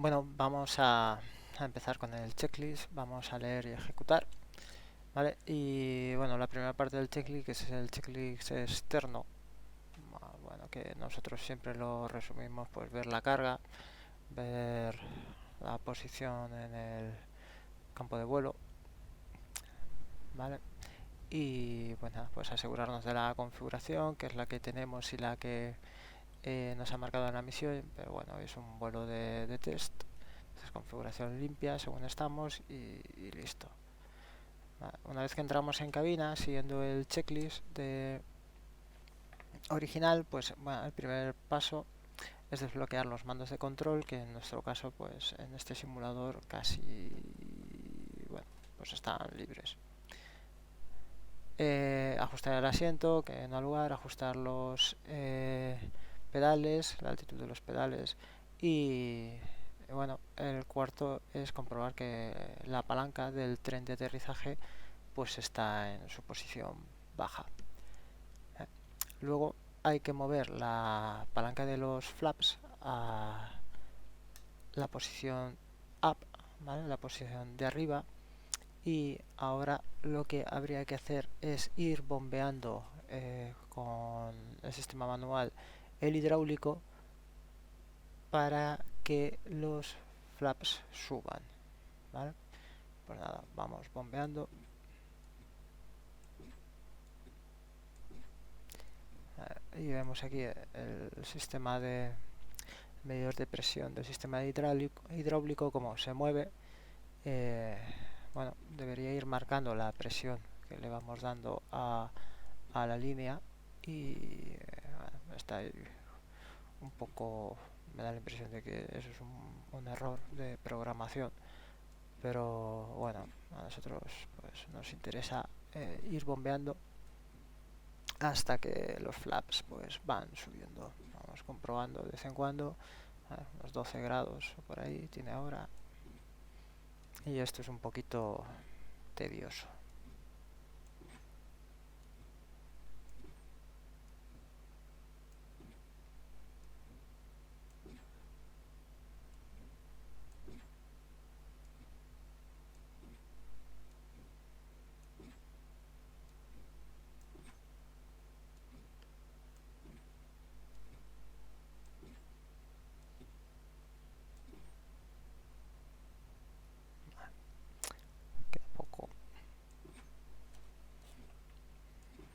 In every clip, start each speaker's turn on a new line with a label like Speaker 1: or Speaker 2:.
Speaker 1: Bueno, vamos a empezar con el checklist, vamos a leer y ejecutar, ¿vale? Y bueno, la primera parte del checklist es el checklist externo, bueno, que nosotros siempre lo resumimos, pues ver la carga, ver la posición en el campo de vuelo, ¿vale? Y bueno, pues asegurarnos de la configuración, que es la que tenemos y la que nos ha marcado en la misión, pero bueno, es un vuelo de test. Entonces, configuración limpia según estamos y listo. Vale. Una vez que entramos en cabina, siguiendo el checklist original, pues bueno, el primer paso es desbloquear los mandos de control, que en nuestro caso, pues en este simulador casi, bueno, pues están libres. Ajustar el asiento, que no ha lugar, ajustar los pedales, la altitud de los pedales y bueno, el cuarto es comprobar que la palanca del tren de aterrizaje pues está en su posición baja. Luego hay que mover la palanca de los flaps a la posición up, ¿vale? La posición de arriba. Y ahora lo que habría que hacer es ir bombeando con el sistema manual el hidráulico para que los flaps suban, ¿vale? Pues nada, vamos bombeando. Y vemos aquí el sistema de medidor de presión del sistema hidráulico como se mueve. eh, bueno, debería ir marcando la presión que le vamos dando a la línea y bueno, está ahí un poco, me da la impresión de que eso es un error de programación, pero bueno, a nosotros pues nos interesa ir bombeando hasta que los flaps pues van subiendo. Vamos comprobando de vez en cuando, unos 12 grados por ahí tiene ahora, y esto es un poquito tedioso. Queda poco.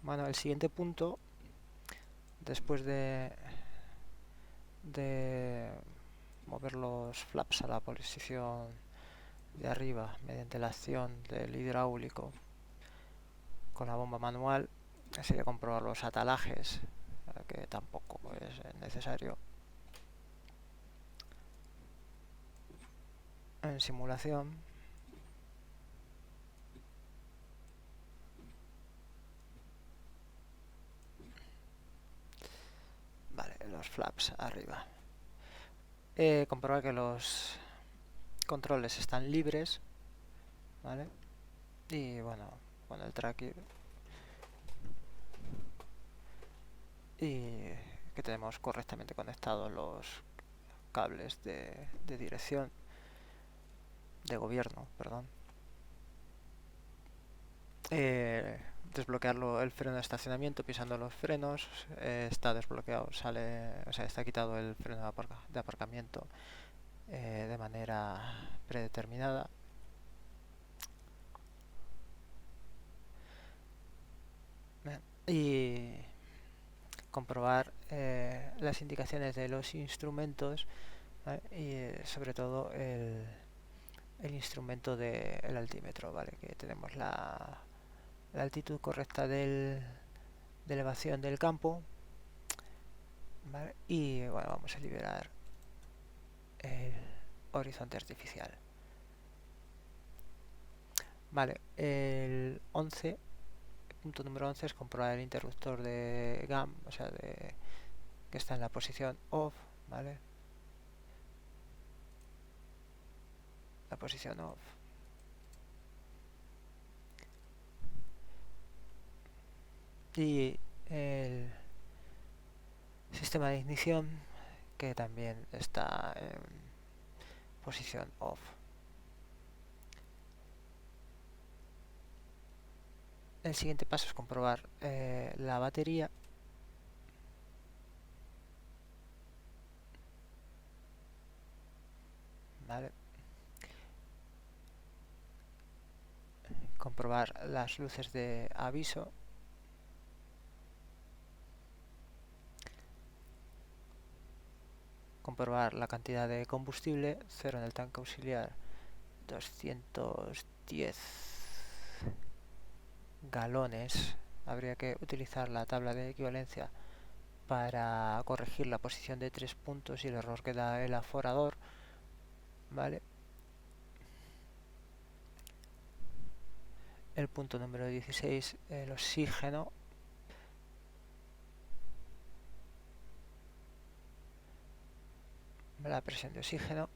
Speaker 1: Bueno, el siguiente punto, después de mover los flaps a la posición de arriba mediante la acción del hidráulico con la bomba manual, sería comprobar los atalajes, que tampoco es necesario en simulación. Vale, los flaps arriba. Comprobar que los controles están libres, ¿vale? Y bueno, con el tracker y que tenemos correctamente conectados los cables de dirección, de gobierno, perdón. Desbloquearlo el freno de estacionamiento pisando los frenos, está desbloqueado, sale, o sea, está quitado el freno de aparcamiento de manera predeterminada. Y comprobar las indicaciones de los instrumentos, ¿vale? Y sobre todo el instrumento del altímetro, ¿vale? Que tenemos la altitud correcta de elevación del campo, ¿vale? Y bueno, vamos a liberar el horizonte artificial. Vale, el 11, punto número 11 es comprobar el interruptor de GAM, o sea, que está en la posición off, ¿vale? La posición off. Y el sistema de ignición, que también está en posición off. El siguiente paso es comprobar la batería. ¿Vale? Comprobar las luces de aviso. Comprobar la cantidad de combustible, 0 en el tanque auxiliar, 210 galones. Habría que utilizar la tabla de equivalencia para corregir la posición de 3 puntos y el error que da el aforador. ¿Vale? El punto número 16, el oxígeno. La presión de oxígeno.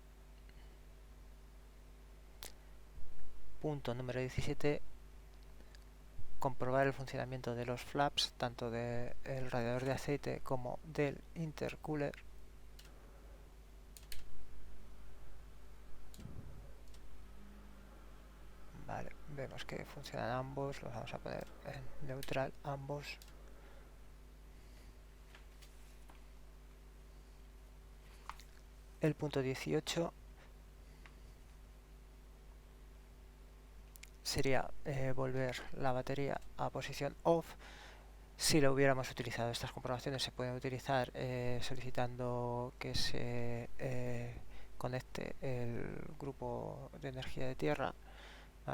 Speaker 1: Punto número 17, comprobar el funcionamiento de los flaps, tanto del radiador de aceite como del intercooler. Vale, vemos que funcionan ambos, los vamos a poner en neutral ambos. El punto 18 sería volver la batería a posición off. Si lo hubiéramos utilizado, estas comprobaciones se pueden utilizar solicitando que se conecte el grupo de energía de tierra.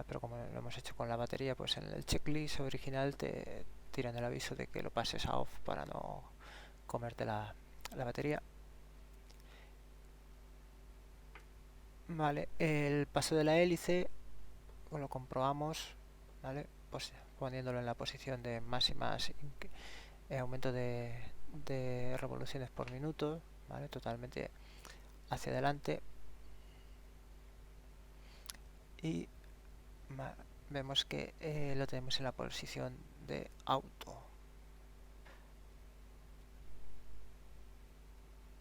Speaker 1: Pero como lo hemos hecho con la batería, pues en el checklist original te tiran el aviso de que lo pases a off para no comerte la batería. Vale, el paso de la hélice lo comprobamos, ¿vale? Pues poniéndolo en la posición de máximas aumento de revoluciones por minuto, ¿vale? Totalmente hacia adelante. Y vemos que lo tenemos en la posición de auto.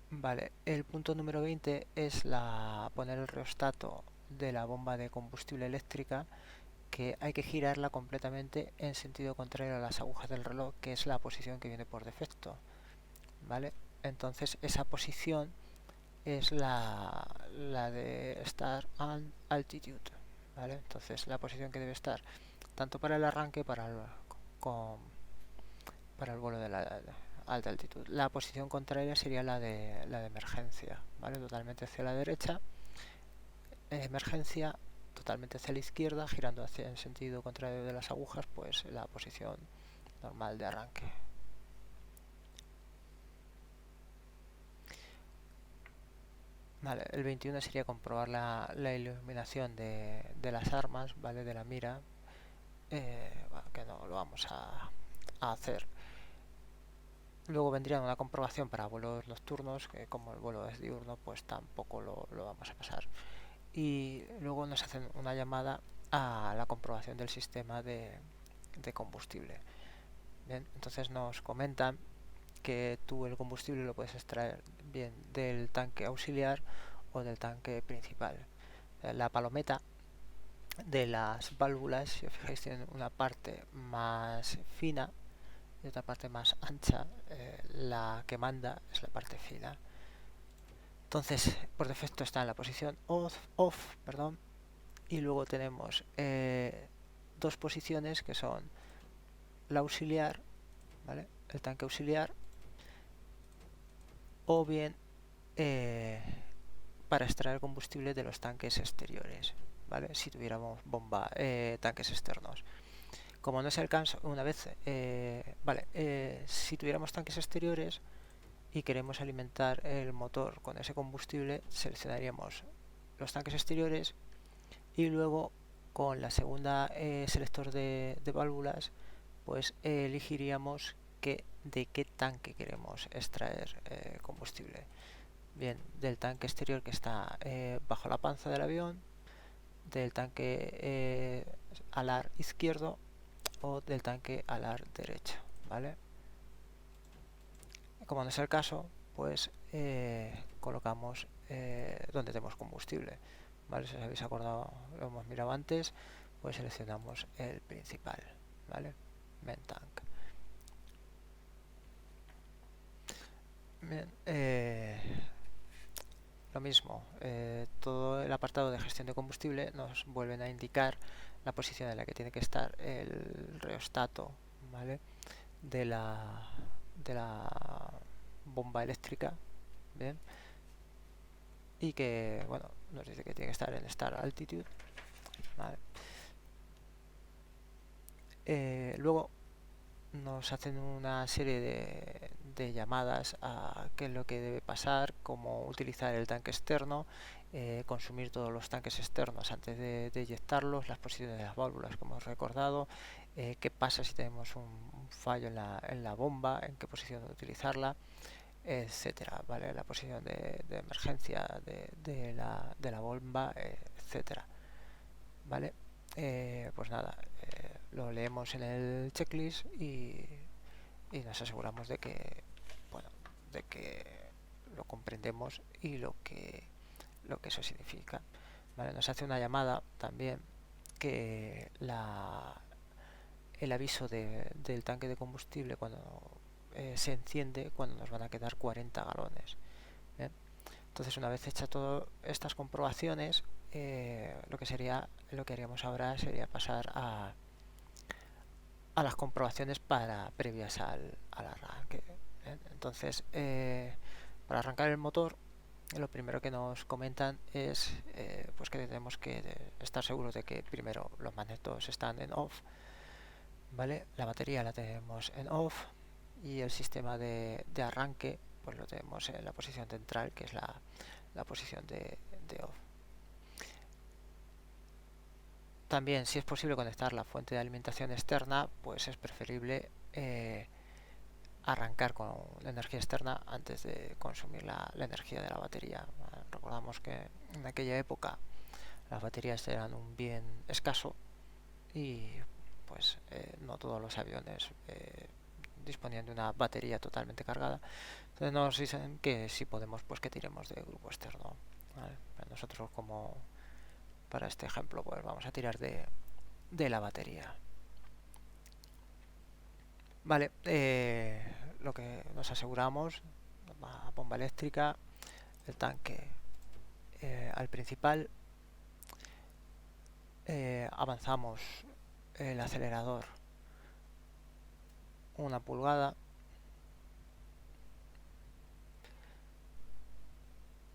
Speaker 1: Vale, el punto número 20 es poner el rheostato de la bomba de combustible eléctrica, que hay que girarla completamente en sentido contrario a las agujas del reloj, que es la posición que viene por defecto. ¿Vale? Entonces esa posición es la de Start and Altitude. ¿Vale? Entonces la posición que debe estar tanto para el arranque para el vuelo de la alta altitud. La posición contraria sería la de emergencia, ¿vale? Totalmente hacia la derecha, emergencia, totalmente hacia la izquierda, girando hacia el sentido contrario de las agujas, pues la posición normal de arranque. Vale, el 21 sería comprobar la iluminación de las armas, ¿vale? De la mira, bueno, que no lo vamos a hacer. Luego vendría una comprobación para vuelos nocturnos, que como el vuelo es diurno, pues tampoco lo vamos a pasar. Y luego nos hacen una llamada a la comprobación del sistema de combustible. Bien, entonces nos comentan que tú el combustible lo puedes extraer bien del tanque auxiliar o del tanque principal. La palometa de las válvulas, si os fijáis, tienen una parte más fina y otra parte más ancha. La que manda es la parte fina. Entonces, por defecto está en la posición off, perdón, y luego tenemos dos posiciones que son la auxiliar, ¿vale? El tanque auxiliar, o bien para extraer combustible de los tanques exteriores, ¿vale? Si tuviéramos tanques externos. Como no es el caso, una vez, si tuviéramos tanques exteriores y queremos alimentar el motor con ese combustible, seleccionaríamos los tanques exteriores y luego con la segunda selector de válvulas, pues elegiríamos de qué tanque queremos extraer combustible. Bien, del tanque exterior que está bajo la panza del avión, del tanque alar izquierdo o del tanque alar derecho, ¿vale? Como no es el caso, pues colocamos donde tenemos combustible, ¿vale? Si os habéis acordado, lo hemos mirado antes, pues seleccionamos el principal, ¿vale? Main tank. Bien, lo mismo, todo el apartado de gestión de combustible nos vuelven a indicar la posición en la que tiene que estar el reostato, ¿vale? de la, de la bomba eléctrica, ¿bien? Y que, bueno, nos dice que tiene que estar en Start Altitude, ¿vale? Luego nos hacen una serie de llamadas a qué es lo que debe pasar, cómo utilizar el tanque externo, consumir todos los tanques externos antes de eyectarlos, las posiciones de las válvulas, como hemos recordado, qué pasa si tenemos un fallo en la bomba, en qué posición utilizarla, etcétera, ¿vale? La posición de emergencia de la bomba, etcétera, ¿vale? Pues nada, lo leemos en el checklist y nos aseguramos de que, bueno, de que lo comprendemos y lo que eso significa, ¿vale? Nos hace una llamada también que el aviso del tanque de combustible cuando se enciende cuando nos van a quedar 40 galones. ¿Bien? Entonces, una vez hechas todas estas comprobaciones, lo que haríamos ahora sería pasar a las comprobaciones previas al arranque. ¿Bien? Entonces, para arrancar el motor, lo primero que nos comentan es pues que tenemos que estar seguros de que primero los magnetos están en off, ¿vale? La batería la tenemos en off y el sistema de arranque pues lo tenemos en la posición central, que es la posición de off. También, si es posible conectar la fuente de alimentación externa, pues es preferible arrancar con la energía externa antes de consumir la energía de la batería. Recordamos que en aquella época las baterías eran un bien escaso y pues no todos los aviones disponían de una batería totalmente cargada. Entonces nos dicen que si podemos, pues que tiremos de grupo externo, ¿vale? Nosotros, como para este ejemplo, pues vamos a tirar de la batería. Vale, lo que nos aseguramos, la bomba eléctrica, el tanque al principal, avanzamos el acelerador 1 pulgada,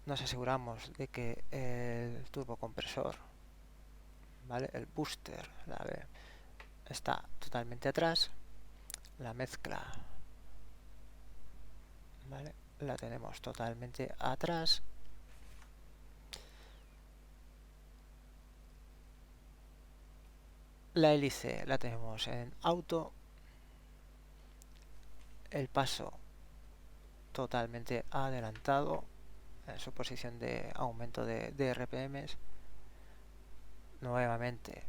Speaker 1: nos aseguramos de que el turbocompresor, ¿vale? El booster, está totalmente atrás, la mezcla, ¿vale? La tenemos totalmente atrás, la hélice la tenemos en auto, el paso totalmente adelantado en su posición de aumento de RPMs, nuevamente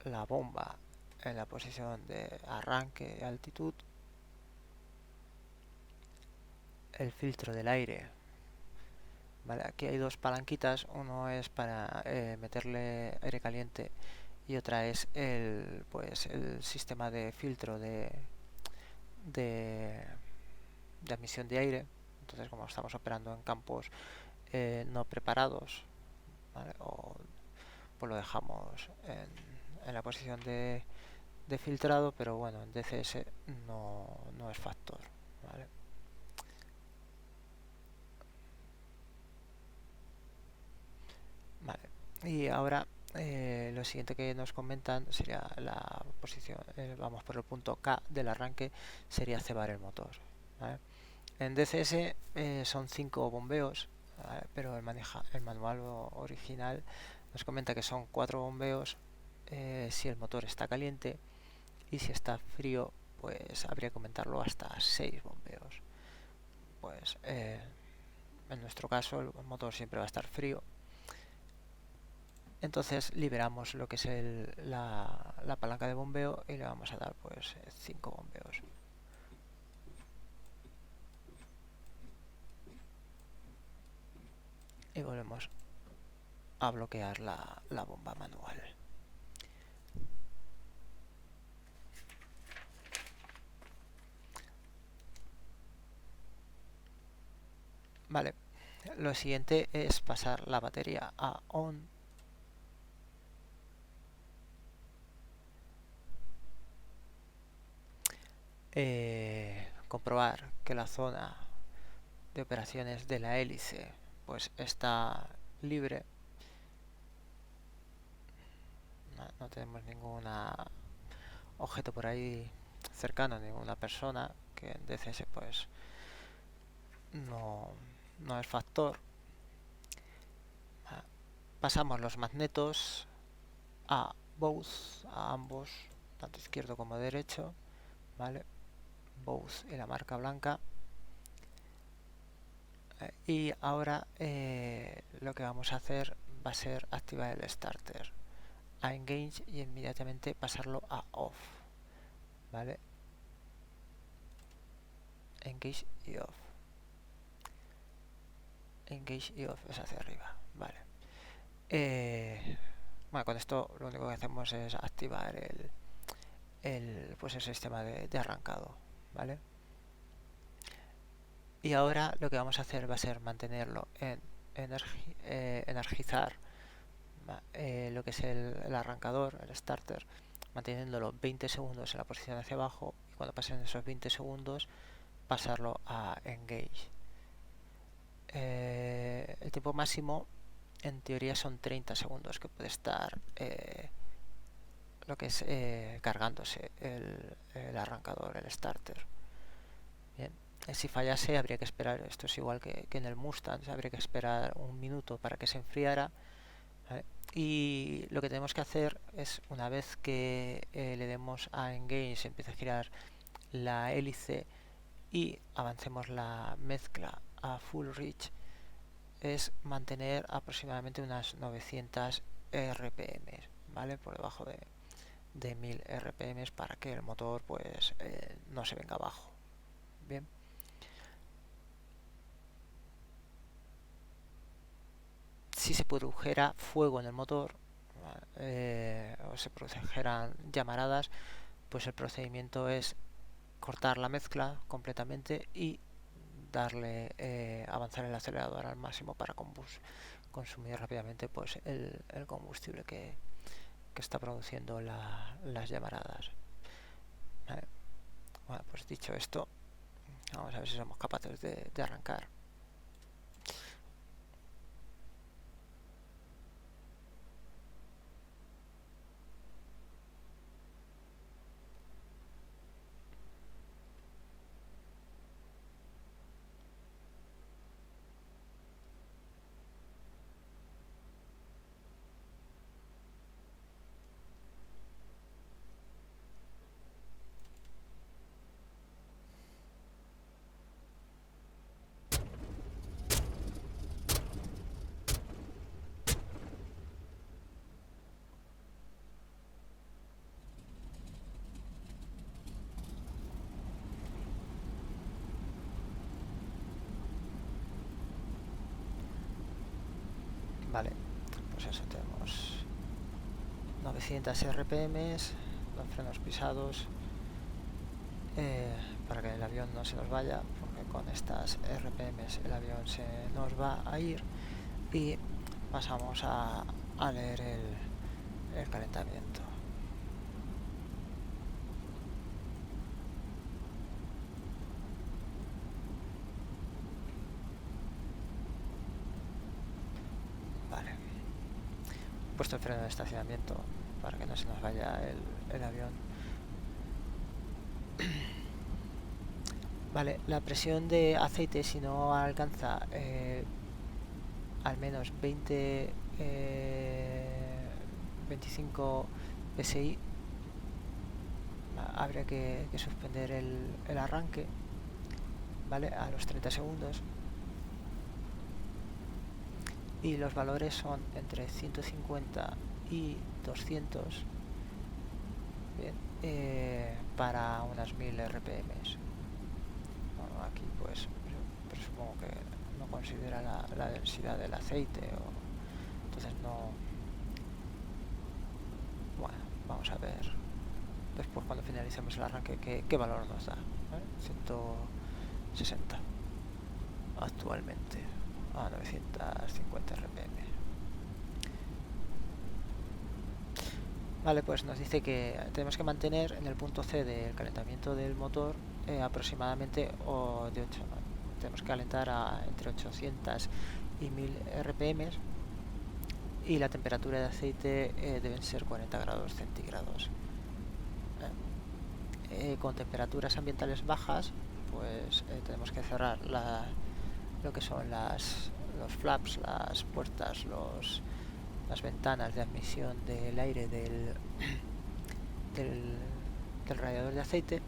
Speaker 1: la bomba en la posición de arranque y altitud, el filtro del aire, ¿vale? Aquí hay dos palanquitas, uno es para meterle aire caliente y otra es el sistema de filtro de, de admisión de aire. Entonces, como estamos operando en campos no preparados, ¿vale? Pues lo dejamos en la posición de filtrado, pero bueno, en DCS no es factor, ¿vale? Vale. Y ahora lo siguiente que nos comentan sería la posición, vamos por el punto K del arranque, sería cebar el motor, ¿vale? En DCS son 5 bombeos, ¿vale? Pero el manual original nos comenta que son 4 bombeos si el motor está caliente, y si está frío pues habría que aumentarlo hasta 6 bombeos. Pues en nuestro caso el motor siempre va a estar frío, entonces liberamos lo que es la palanca de bombeo y le vamos a dar pues 5 bombeos. vamos a bloquear la bomba manual. Vale, lo siguiente es pasar la batería a on. Comprobar que la zona de operaciones de la hélice pues está libre. No tenemos ningún objeto por ahí cercano, ninguna persona, que en DCS pues no es factor. Pasamos los magnetos a both, a ambos, tanto izquierdo como derecho, ¿vale? Both y la marca blanca. Y ahora lo que vamos a hacer va a ser activar el starter a engage y inmediatamente pasarlo a off, ¿vale? Engage y off. Engage y off es hacia arriba, ¿vale? Bueno, con esto lo único que hacemos es activar pues el sistema de arrancado, ¿vale? Y ahora lo que vamos a hacer va a ser mantenerlo en energizar lo que es el arrancador, el starter, manteniéndolo 20 segundos en la posición hacia abajo, y cuando pasen esos 20 segundos pasarlo a engage. El tiempo máximo en teoría son 30 segundos que puede estar lo que es cargándose el arrancador, el starter. Bien, si fallase habría que esperar, esto es igual que en el Mustang, habría que esperar un minuto para que se enfriara, ¿vale? Y lo que tenemos que hacer es, una vez que le demos a engage, se empieza a girar la hélice y avancemos la mezcla a full reach, es mantener aproximadamente unas 900 RPM, ¿vale? Por debajo de 1000 RPM para que el motor pues no se venga abajo. Bien. Si se produjera fuego en el motor o se produjeran llamaradas, pues el procedimiento es cortar la mezcla completamente y darle avanzar el acelerador al máximo para consumir rápidamente pues el combustible que está produciendo las llamaradas. ¿Vale? Bueno, pues dicho esto, vamos a ver si somos capaces de arrancar. Vale, pues eso, tenemos 900 RPM, los frenos pisados, para que el avión no se nos vaya, porque con estas RPM el avión se nos va a ir. Y pasamos a leer el calentamiento. Vale, he puesto el freno de estacionamiento para que no se nos vaya el avión. Vale, la presión de aceite, si no alcanza al menos 25 psi, habría que suspender el arranque, ¿vale? A los 30 segundos. Y los valores son entre 150 y 200, bien, para unas 1000 RPM. Bueno, aquí pues presupongo que no considera la densidad del aceite, entonces no. Bueno, vamos a ver después cuando finalicemos el arranque qué valor nos da. 160 actualmente a 950 rpm. Vale, pues nos dice que tenemos que mantener en el punto C del calentamiento del motor aproximadamente de 8, tenemos que calentar entre 800 y 1000 rpm, y la temperatura de aceite deben ser 40 grados centígrados. Con temperaturas ambientales bajas, pues tenemos que cerrar lo que son los flaps, las puertas, las ventanas de admisión del aire del radiador de aceite.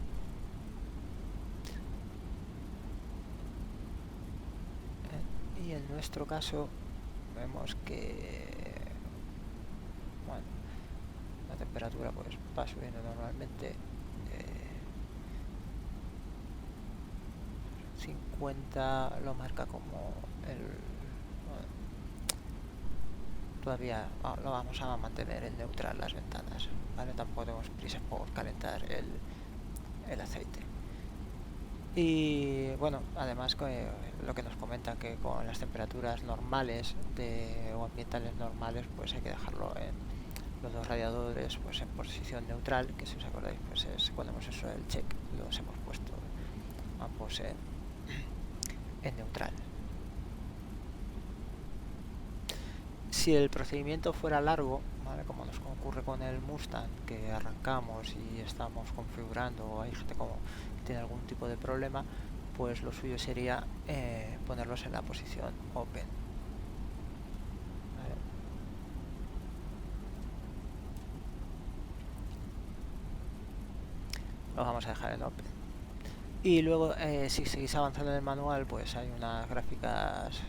Speaker 1: Y en nuestro caso vemos que bueno, la temperatura pues va subiendo normalmente. 50 lo marca como todavía lo vamos a mantener en neutral las ventanas, ¿vale? Tampoco tenemos prisa por calentar el aceite. Y bueno, además lo que nos comenta que con las temperaturas normales o ambientales normales, pues hay que dejarlo en los dos radiadores pues en posición neutral, que si os acordáis pues es cuando hemos hecho el check, los hemos puesto ambos en neutral. Si el procedimiento fuera largo, ¿vale? Como nos ocurre con el Mustang, que arrancamos y estamos configurando, o hay gente como que tiene algún tipo de problema, pues lo suyo sería ponerlos en la posición open. ¿Vale? Lo vamos a dejar en open. Y luego, si seguís avanzando en el manual, pues hay unas gráficas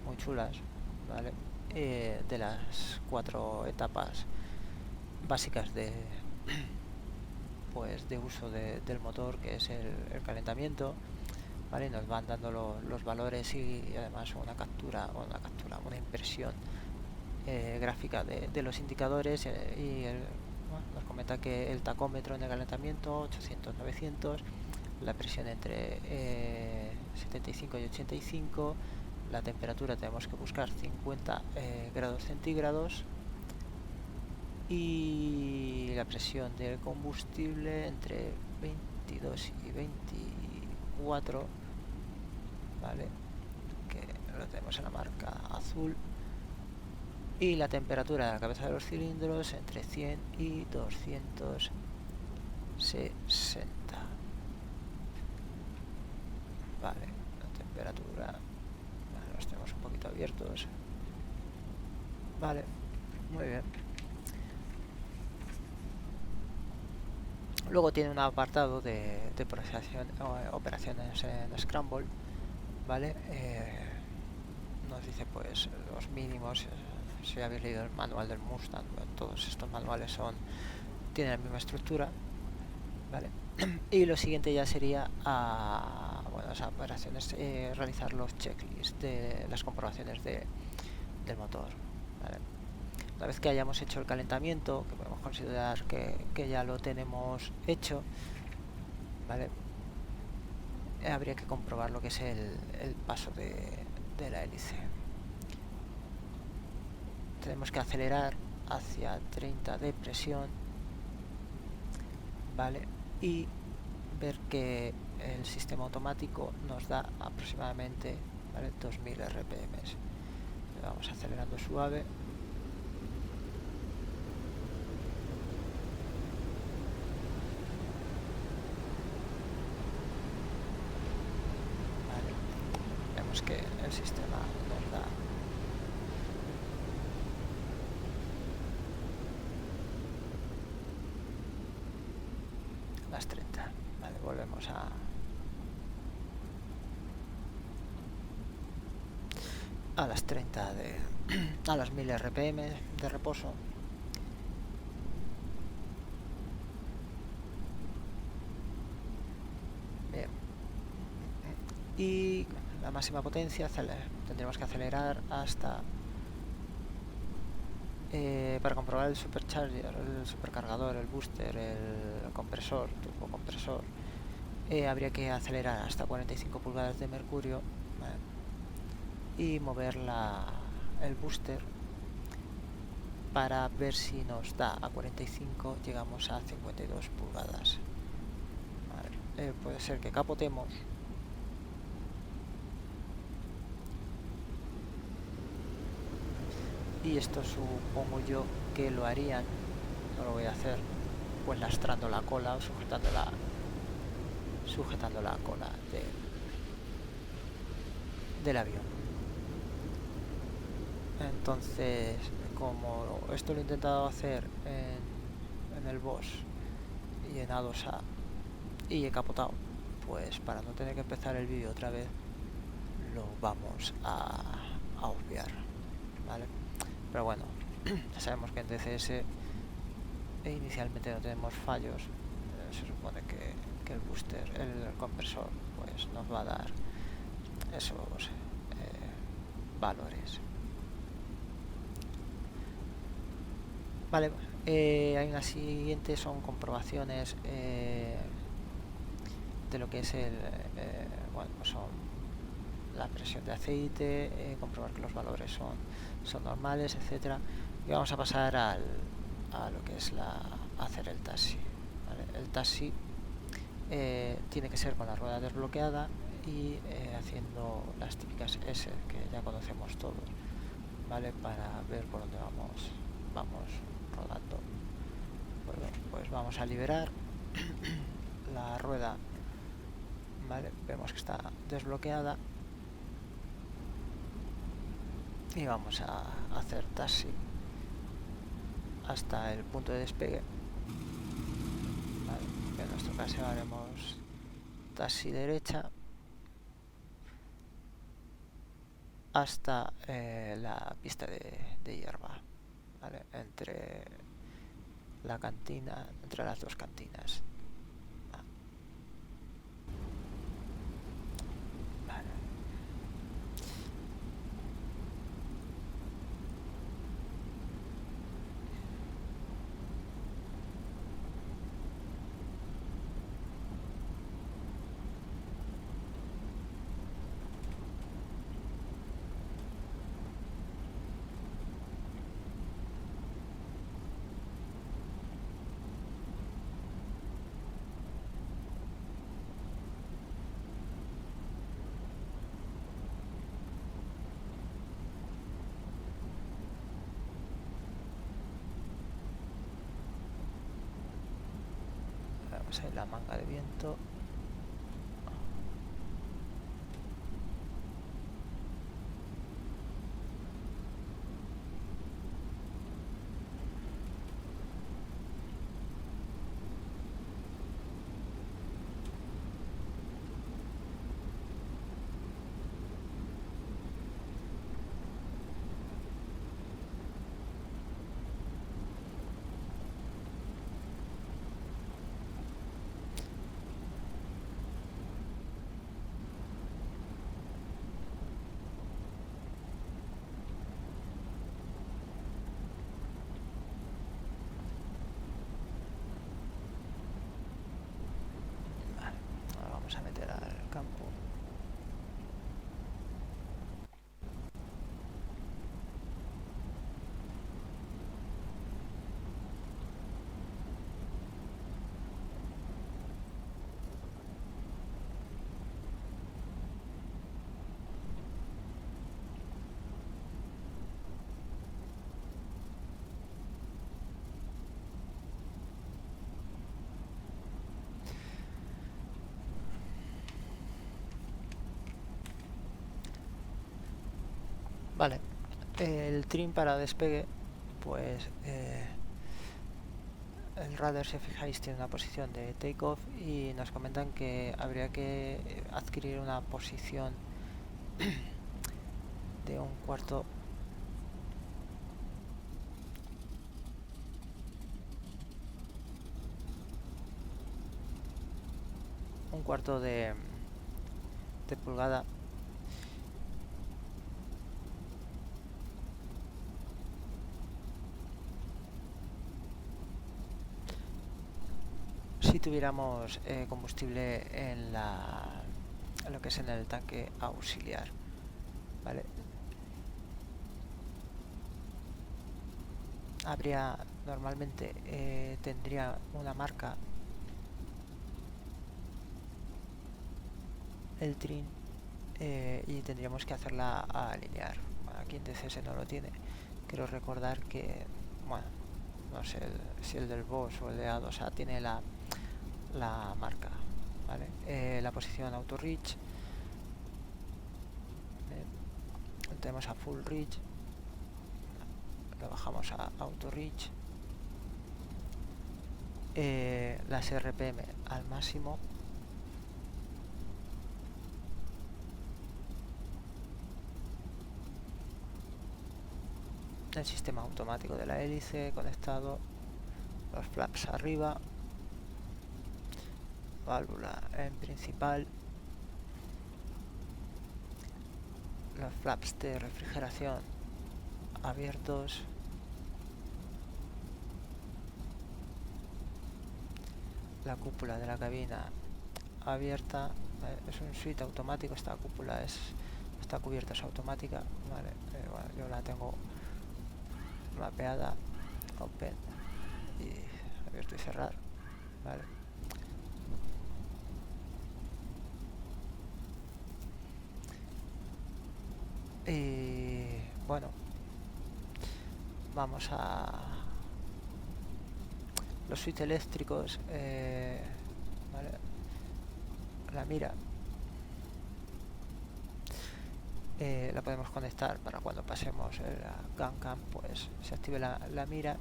Speaker 1: muy chulas, ¿vale? De las 4 etapas básicas de uso del motor, que es el calentamiento, ¿vale? Nos van dando los valores y además una impresión gráfica de los indicadores, y nos comenta que el tacómetro en el calentamiento 800-900, la presión entre 75 y 85, la temperatura tenemos que buscar 50 grados centígrados, y la presión del combustible entre 22 y 24, ¿vale? Que lo tenemos en la marca azul, y la temperatura de la cabeza de los cilindros entre 100 y 260. Vale, la temperatura, vale, los tenemos un poquito abiertos. Vale, muy bien. Luego tiene un apartado de operaciones en Scramble, ¿vale? Nos dice pues los mínimos. Si habéis leído el manual del Mustang, todos estos manuales tienen la misma estructura, ¿vale? Y lo siguiente ya sería las operaciones, realizar los checklists de las comprobaciones del motor, ¿vale? Una vez que hayamos hecho el calentamiento, que podemos considerar que ya lo tenemos hecho, ¿vale? Habría que comprobar lo que es el paso de la hélice. Tenemos que acelerar hacia 30 de presión, ¿vale? Y ver que el sistema automático nos da aproximadamente, ¿vale? 2000 rpm. Le vamos acelerando suave. Vale. Vemos que el sistema nos da las 30. Vale, volvemos a las 30 a las 1000 rpm de reposo. Bien. Y la máxima potencia, tendremos que acelerar hasta... para comprobar el supercharger, el supercargador, el booster, el compresor, turbocompresor, habría que acelerar hasta 45 pulgadas de mercurio, ¿vale? Y mover el booster para ver si nos da a 45, llegamos a 52 pulgadas. ¿Vale? Puede ser que capotemos. Y esto supongo yo que lo harían, no lo voy a hacer, pues lastrando la cola o sujetando la cola del avión. Entonces, como esto lo he intentado hacer en el Boss y en A2A y he capotado, pues para no tener que empezar el vídeo otra vez, lo vamos a obviar, ¿vale? Pero bueno, ya sabemos que en DCS inicialmente no tenemos fallos. Se supone que el booster, el compresor, pues nos va a dar esos valores. Vale, hay una siguiente, son comprobaciones de lo que es bueno, pues son la presión de aceite, comprobar que los valores son normales, etcétera. Y vamos a pasar a lo que es hacer el taxi, ¿vale? El taxi tiene que ser con la rueda desbloqueada y haciendo las típicas S que ya conocemos todos, ¿vale? Para ver por dónde vamos rodando. Pues vamos a liberar la rueda, ¿vale? Vemos que está desbloqueada y vamos a hacer taxi hasta el punto de despegue, ¿vale? En nuestro caso haremos taxi derecha hasta la pista de hierba, ¿vale? Entre la cantina, entre las dos cantinas. Vale. Vamos a ir la manga de viento. Vale, ahora vamos a meter al campo. Vale, el trim para despegue, pues el radar, si fijáis, tiene una posición de takeoff y nos comentan que habría que adquirir una posición de un cuarto de pulgada si tuviéramos combustible en lo que es en el tanque auxiliar, ¿vale? Normalmente tendría una marca el trim, y tendríamos que hacerla alinear. Bueno, aquí en DCS no lo tiene. Quiero recordar que, bueno, no sé si el del Boss o el de A2A tiene la marca, ¿vale? La posición auto reach, tenemos a full reach, lo bajamos a auto reach, las RPM al máximo, el sistema automático de la hélice conectado, los flaps arriba, válvula en principal, los flaps de refrigeración abiertos, la cúpula de la cabina abierta. Es un suite automático, esta cúpula está cubierta, es automática, ¿vale? Bueno, yo la tengo mapeada, open y abierto y cerrar, ¿vale? Y bueno, vamos a los switches eléctricos, ¿vale? La mira la podemos conectar para cuando pasemos la GunCam, pues se active la mira.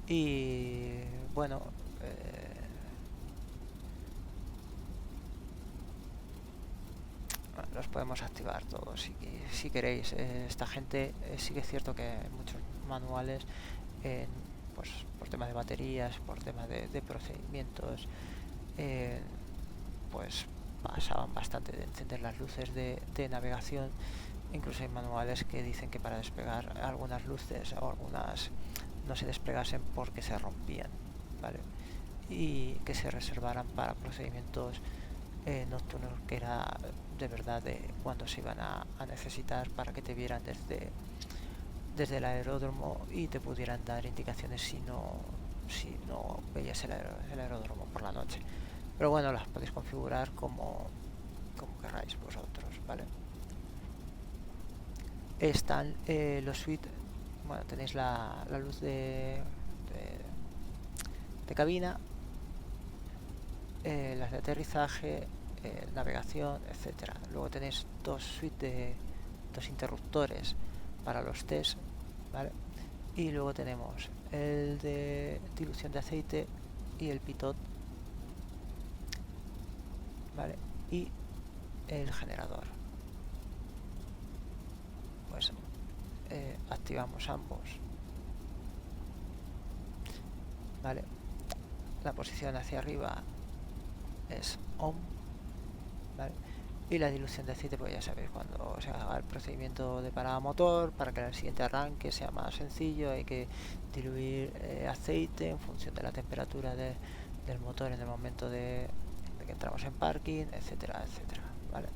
Speaker 1: Y bueno, los podemos activar todos si queréis. Esta gente, sí que es cierto que hay muchos manuales, pues por tema de baterías, por tema de procedimientos, pues pasaban bastante de encender las luces de navegación. Incluso hay manuales que dicen que para despegar algunas luces o algunas no se despegasen porque se rompían, ¿vale? Y que se reservaran para procedimientos nocturnos, que era de verdad de cuando se iban a necesitar, para que te vieran desde el aeródromo y te pudieran dar indicaciones si no veías el aeródromo por la noche. Pero bueno, las podéis configurar como queráis vosotros, ¿vale? Están los suites. Bueno, tenéis la luz de cabina, las de aterrizaje, navegación, etcétera. Luego tenéis dos interruptores para los test, ¿vale? Y luego tenemos el de dilución de aceite y el pitot, ¿vale? Y el generador. Pues activamos ambos, ¿vale? La posición hacia arriba es on, ¿vale? Y la dilución de aceite, pues ya sabéis, cuando se haga el procedimiento de parada motor, para que el siguiente arranque sea más sencillo, hay que diluir aceite en función de la temperatura del motor en el momento de que entramos en parking, etcétera, etcétera, ¿vale?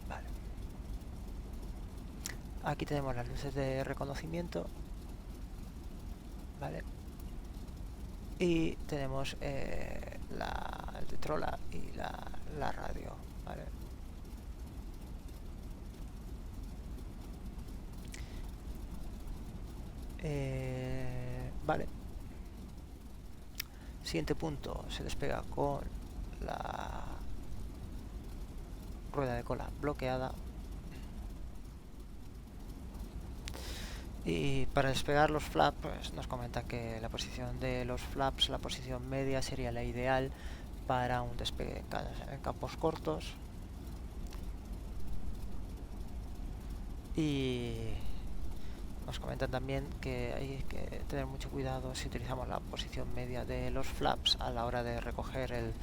Speaker 1: Vale. Aquí tenemos las luces de reconocimiento, ¿vale? Y tenemos el de trola y la radio, ¿vale? Vale. Siguiente punto, se despega con la rueda de cola bloqueada. Y para despegar los flaps, pues nos comentan que la posición de los flaps, la posición media, sería la ideal para un despegue en campos cortos. Y nos comentan también que hay que tener mucho cuidado si utilizamos la posición media de los flaps a la hora de recoger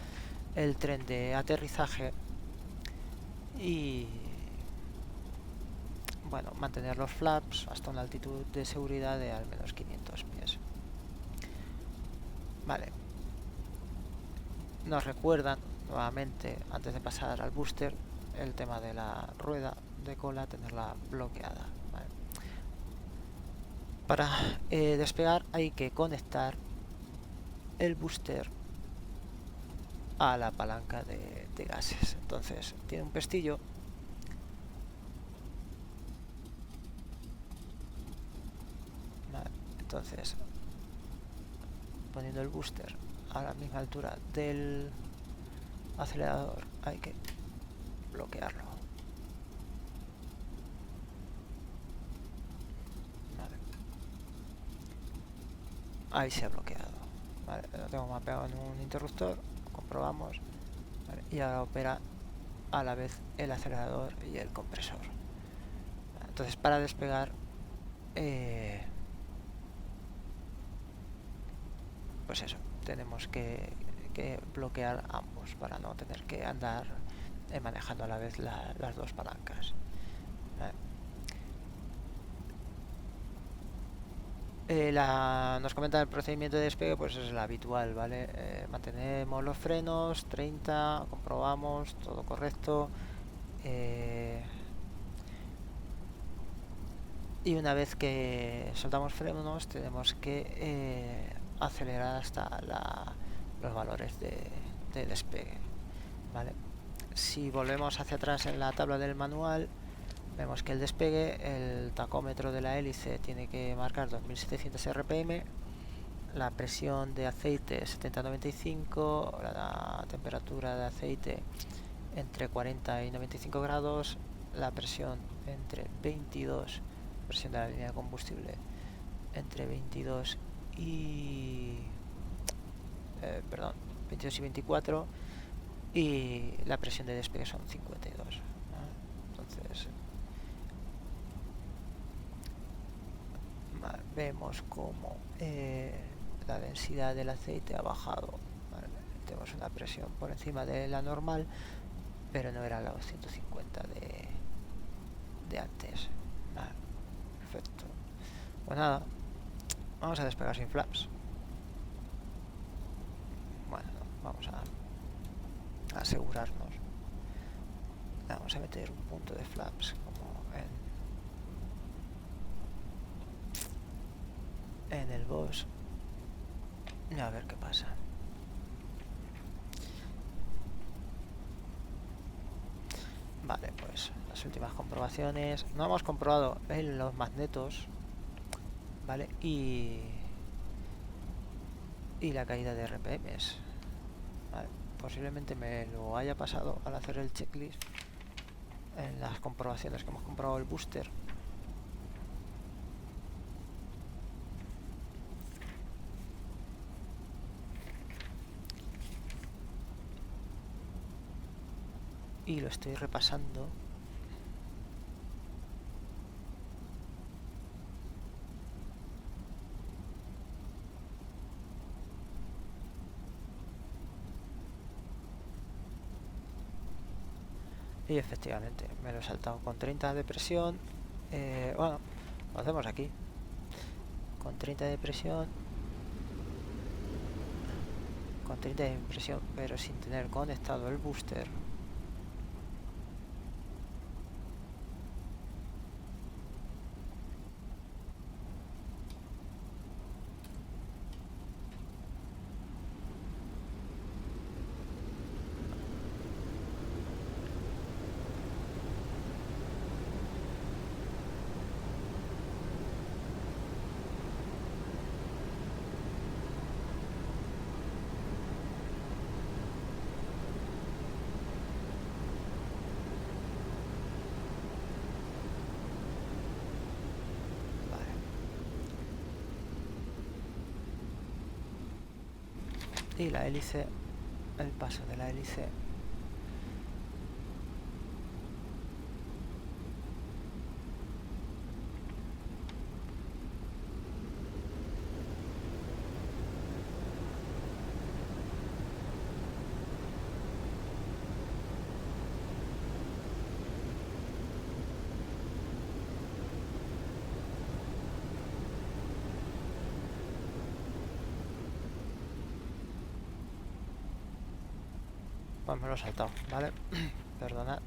Speaker 1: el tren de aterrizaje, y bueno, mantener los flaps hasta una altitud de seguridad de al menos 500 pies. Vale. nos recuerdan nuevamente, antes de pasar al booster, el tema de la rueda de cola, tenerla bloqueada, ¿vale? Para despegar hay que conectar el booster a la palanca de gases. Entonces tiene un pestillo, ¿vale? Entonces, poniendo el booster a la misma altura del acelerador, hay que bloquearlo, ¿vale? Ahí se ha bloqueado, ¿vale? Lo tengo mapeado en un interruptor, comprobamos, ¿vale? Y ahora opera a la vez el acelerador y el compresor. Entonces, para despegar, pues eso, tenemos que bloquear ambos para no tener que andar manejando a la vez las dos palancas. Nos comenta el procedimiento de despegue, pues es el habitual, ¿vale? Mantenemos los frenos, 30, comprobamos, todo correcto. Y una vez que soltamos frenos, tenemos que acelerar hasta los valores de despegue, ¿vale? Si volvemos hacia atrás en la tabla del manual, vemos que el despegue, el tacómetro de la hélice tiene que marcar 2700 RPM, la presión de aceite 70-95, la temperatura de aceite entre 40 y 95 grados, la presión entre 22, presión de la línea de combustible entre 22 y 22 y 24, y la presión de despegue son 52, ¿vale? Entonces vemos como la densidad del aceite ha bajado, ¿vale? Tenemos una presión por encima de la normal, pero no era los 150 de antes, ¿vale? Perfecto. Pues nada, vamos a despegar sin flaps. Bueno, vamos a asegurarnos. Vamos a meter un punto de flaps como en el boss, y a ver qué pasa. Vale, pues las últimas comprobaciones. No hemos comprobado en los magnetos, ¿vale? Y la caída de RPMs, ¿vale? Posiblemente me lo haya pasado al hacer el checklist en las comprobaciones que hemos comprobado el booster. Y lo estoy repasando. Y efectivamente, me lo he saltado con 30 de presión. Bueno, lo hacemos aquí. Con 30 de presión. Con 30 de presión, pero sin tener conectado el booster. Y la hélice, el paso de la hélice. Pues me lo he saltado, ¿vale? Perdonad.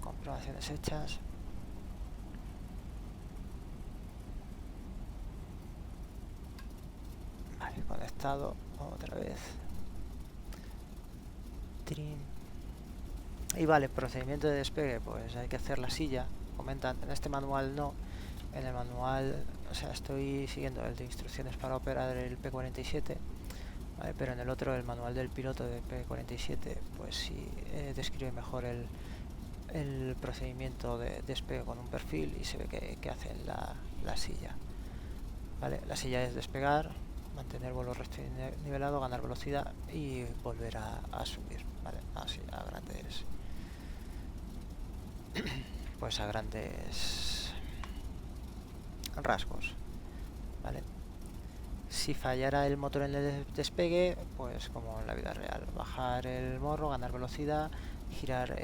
Speaker 1: Comprobaciones hechas. Vale, conectado otra vez. Trin. Y vale, procedimiento de despegue, pues hay que hacer la silla. Comentan, en este manual no. En el manual, o sea, estoy siguiendo el de instrucciones para operar el P-47, ¿vale? Pero en el otro, el manual del piloto de P-47, pues sí describe mejor el procedimiento de despegue con un perfil y se ve que hacen la silla, ¿vale? La silla es despegar, mantener vuelo recto y nivelado, ganar velocidad y volver a subir, ¿vale? Así, a grandes pues a grandes rasgos, ¿vale? Si fallara el motor en el despegue, pues como en la vida real, bajar el morro, ganar velocidad, girar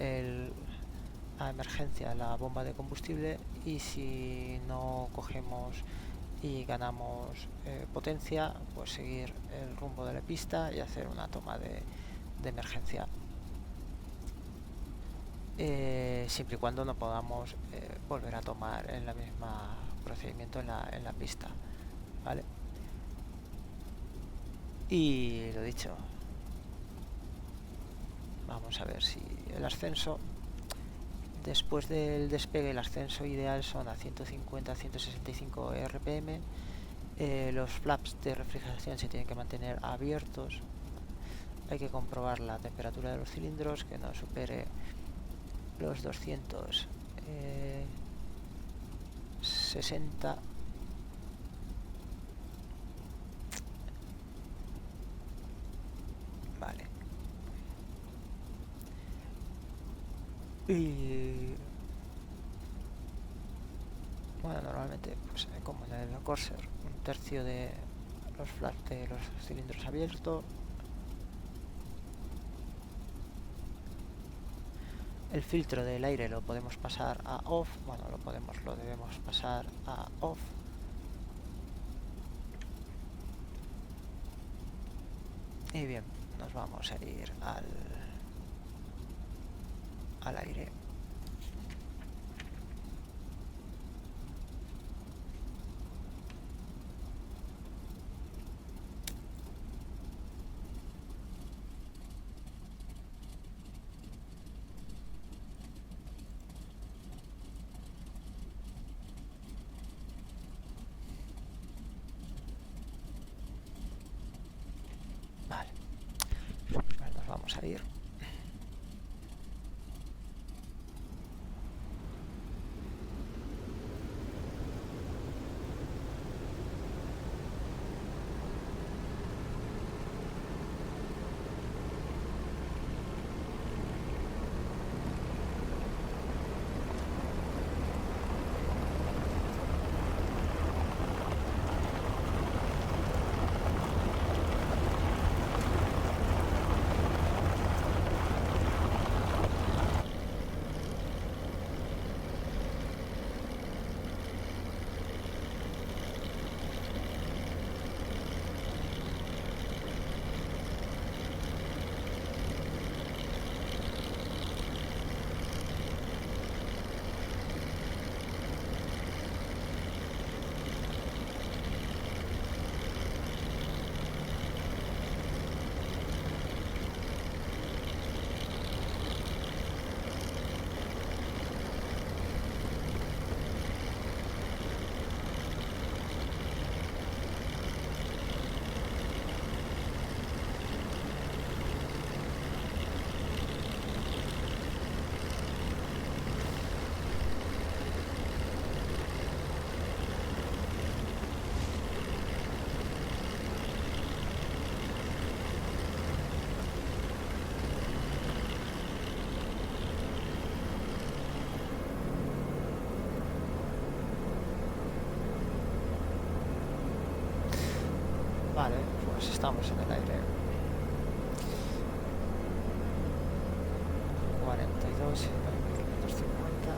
Speaker 1: a emergencia la bomba de combustible, y si no cogemos y ganamos potencia, pues seguir el rumbo de la pista y hacer una toma de emergencia, siempre y cuando no podamos volver a tomar en la misma procedimiento en la pista, ¿vale? Y lo dicho, vamos a ver si el ascenso, después del despegue, el ascenso ideal son a 150-165 RPM. Los flaps de refrigeración se tienen que mantener abiertos. Hay que comprobar la temperatura de los cilindros, que no supere los 260. Vale. Y bueno, normalmente, pues como en el Corsair, un tercio de los flaps de los cilindros abiertos. El filtro del aire lo podemos pasar a off. Bueno, lo debemos pasar a off. Y bien, nos vamos a ir al aire. Vale, pues nos vamos a ir. Vale, pues estamos en el aire. 42 y 950.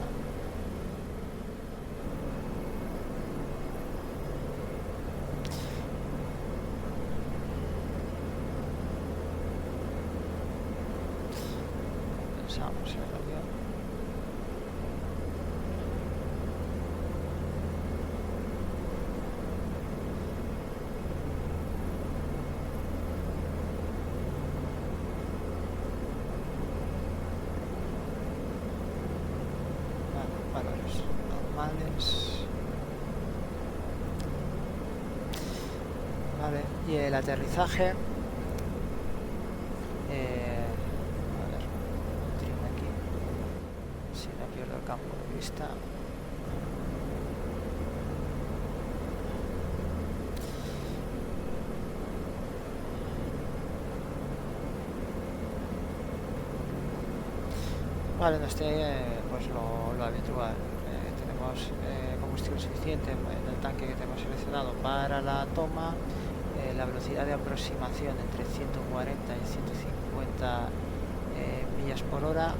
Speaker 1: pasamos el avión. Valores normales. Vale, y el aterrizaje. A ver, trim aquí, si no pierdo el campo de vista. Vale, no esté pues lo habitual. Tenemos combustible suficiente en el tanque que tenemos seleccionado para la toma. La velocidad de aproximación entre 140 y 150 millas por hora.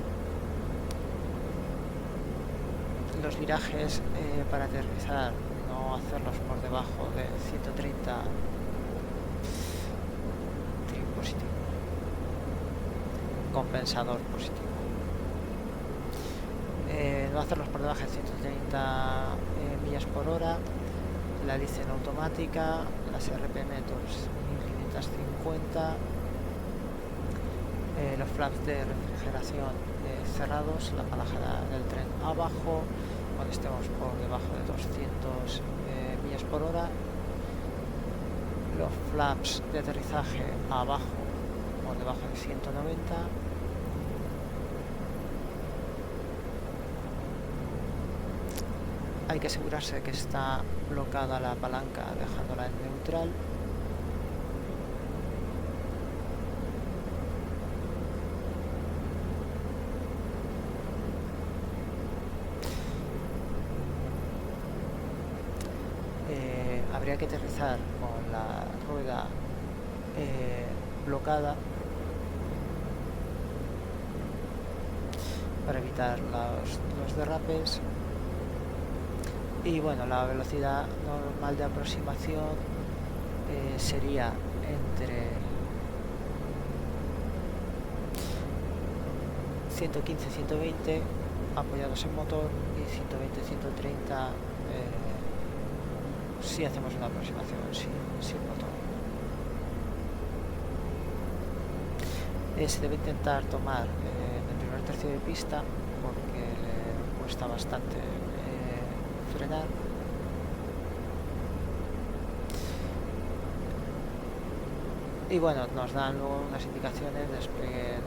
Speaker 1: Los virajes para aterrizar, no hacerlos por debajo de 130. Trim positivo, compensador positivo. No hacerlos por debajo de 130 millas por hora. La hélice en automática, las RPM 2550, los flaps de refrigeración cerrados, la palanca del tren abajo cuando estemos por debajo de 200 millas por hora, los flaps de aterrizaje abajo por debajo de 190. Hay que asegurarse que está bloqueada la palanca dejándola en neutral. Habría que aterrizar con la rueda bloqueada para evitar los derrapes. Y bueno, la velocidad normal de aproximación sería entre 115-120 apoyados en motor y 120-130 si hacemos una aproximación sin motor. Se debe intentar tomar en el primer tercio de pista porque le cuesta bastante frenar. Y bueno, nos dan luego unas indicaciones: despliegue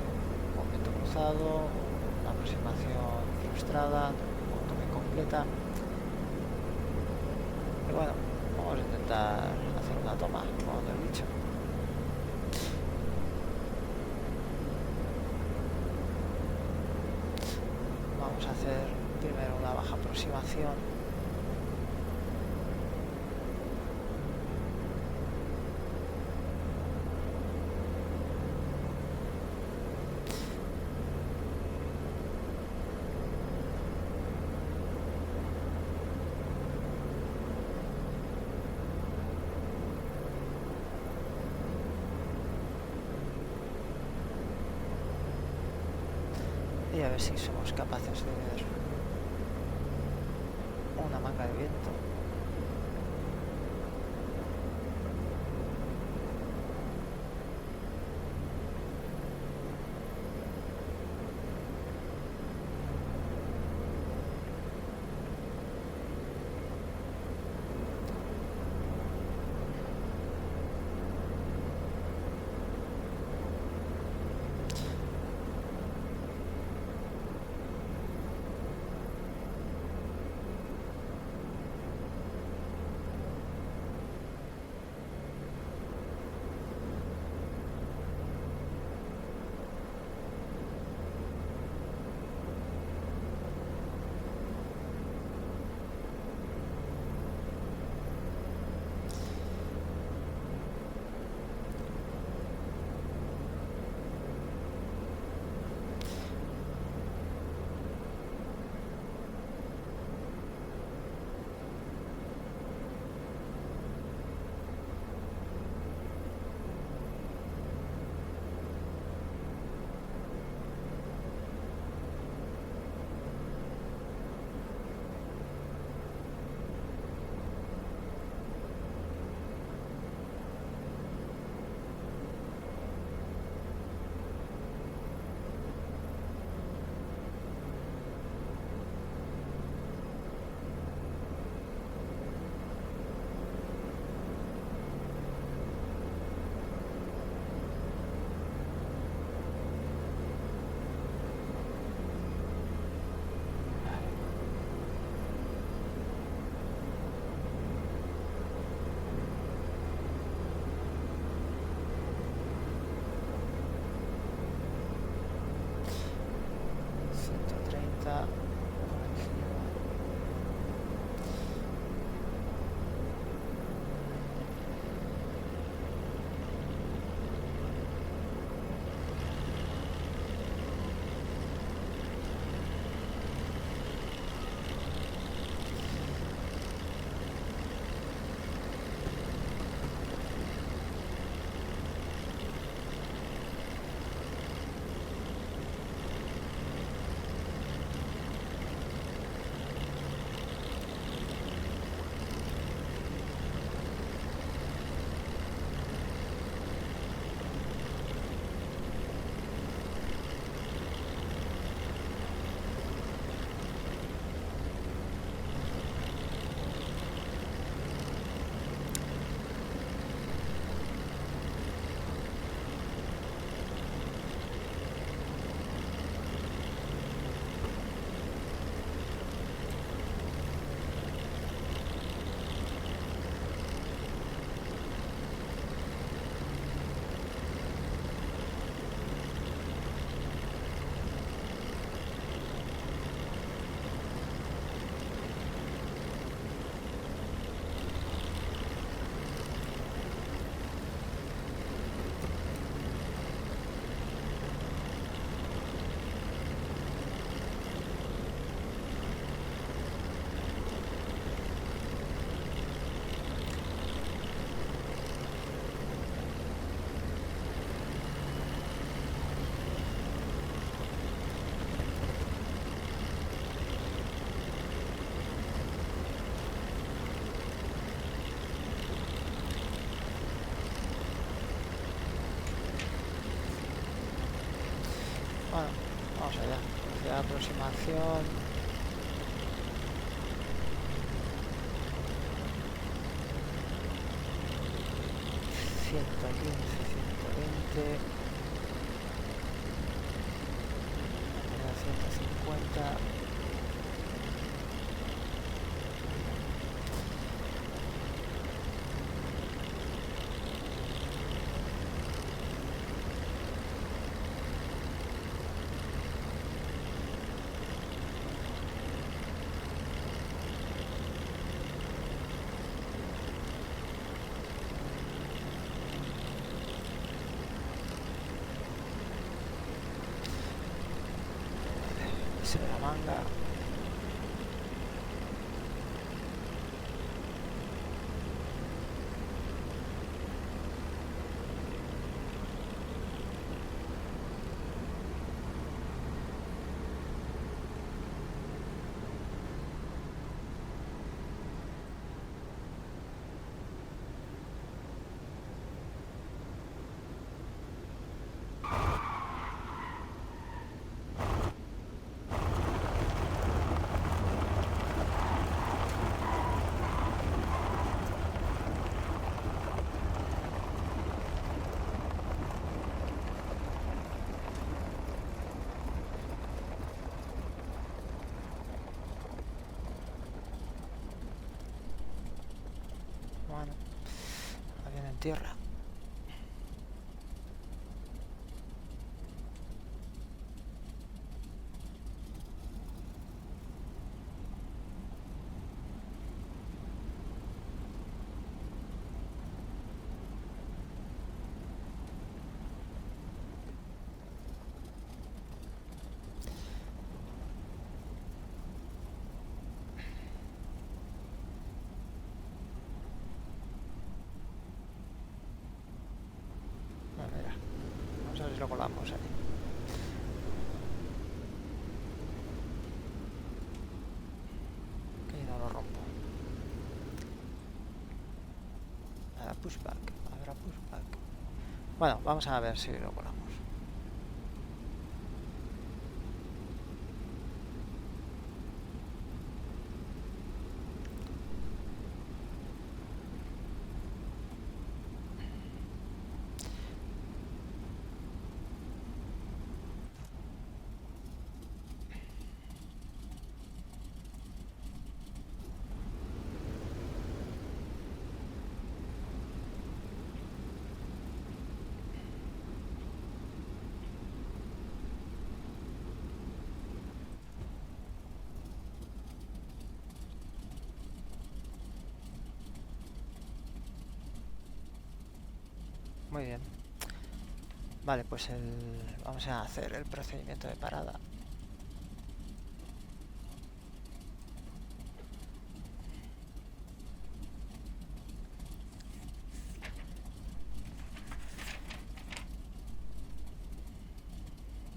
Speaker 1: movimiento cruzado, una aproximación frustrada, toma incompleta. Y bueno, vamos a intentar hacer una toma como te he dicho. Vamos a hacer primero una baja aproximación. Y a ver si somos capaces de ver una manga de viento. Vamos allá. Velocidad de aproximación. 115, 120. 150. Se la manga. Bueno, avión en tierra. Bueno, mira, vamos a ver si lo colamos ahí. Que no lo rompo. Habrá pushback, habrá pushback. Bueno, vamos a ver si lo colamos. Muy bien. Vale, pues vamos a hacer el procedimiento de parada.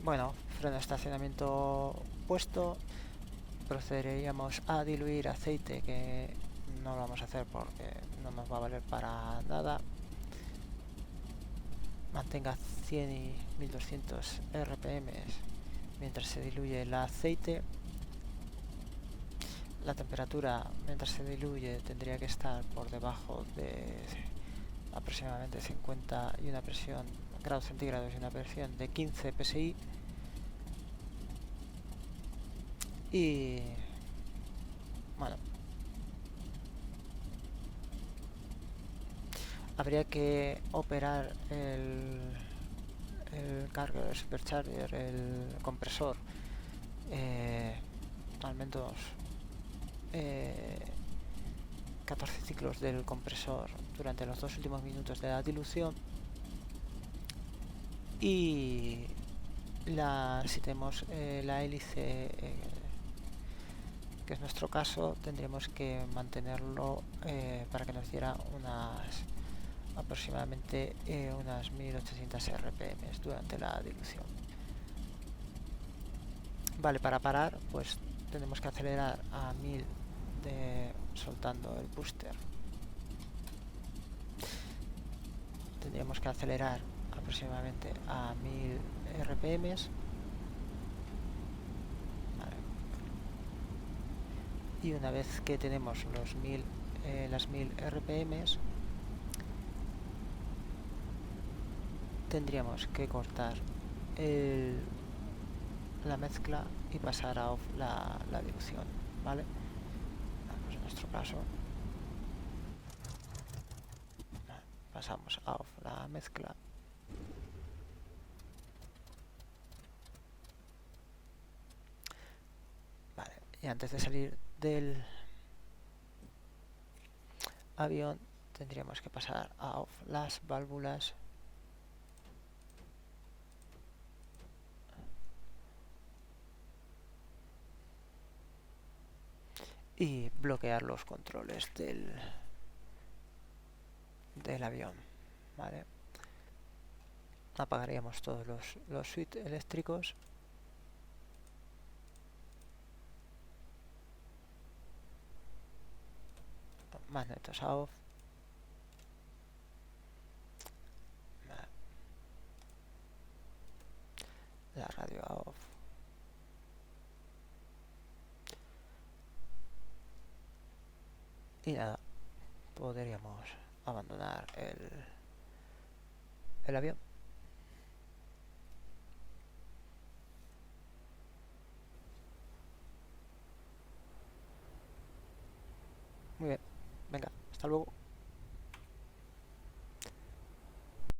Speaker 1: Bueno, freno de estacionamiento puesto. Procederíamos a diluir aceite, que no lo vamos a hacer porque no nos va a valer para nada. Mantenga 100 y 1200 RPM mientras se diluye el aceite. La temperatura mientras se diluye tendría que estar por debajo de aproximadamente 50 y una presión grados centígrados y una presión de 15 psi. Y bueno, habría que operar el cargo, el supercharger, el compresor, al menos 14 ciclos del compresor durante los 2 últimos minutos de la dilución. Y si tenemos la hélice, que es nuestro caso, tendríamos que mantenerlo para que nos diera aproximadamente unas 1800 RPM durante la dilución. Vale, para parar pues tenemos que acelerar a 1000 soltando el booster. Tendríamos que acelerar aproximadamente a 1000 RPM y una vez que tenemos las 1000 RPMs, tendríamos que cortar la mezcla y pasar a off la dirección, ¿vale? Vamos, en nuestro caso pasamos a off la mezcla. Vale, y antes de salir del avión tendríamos que pasar a off las válvulas y bloquear los controles del avión, ¿vale? Apagaríamos todos los switches eléctricos magnetos a off, la radio a off, y nada, podríamos abandonar el avión. Muy bien, venga, hasta luego.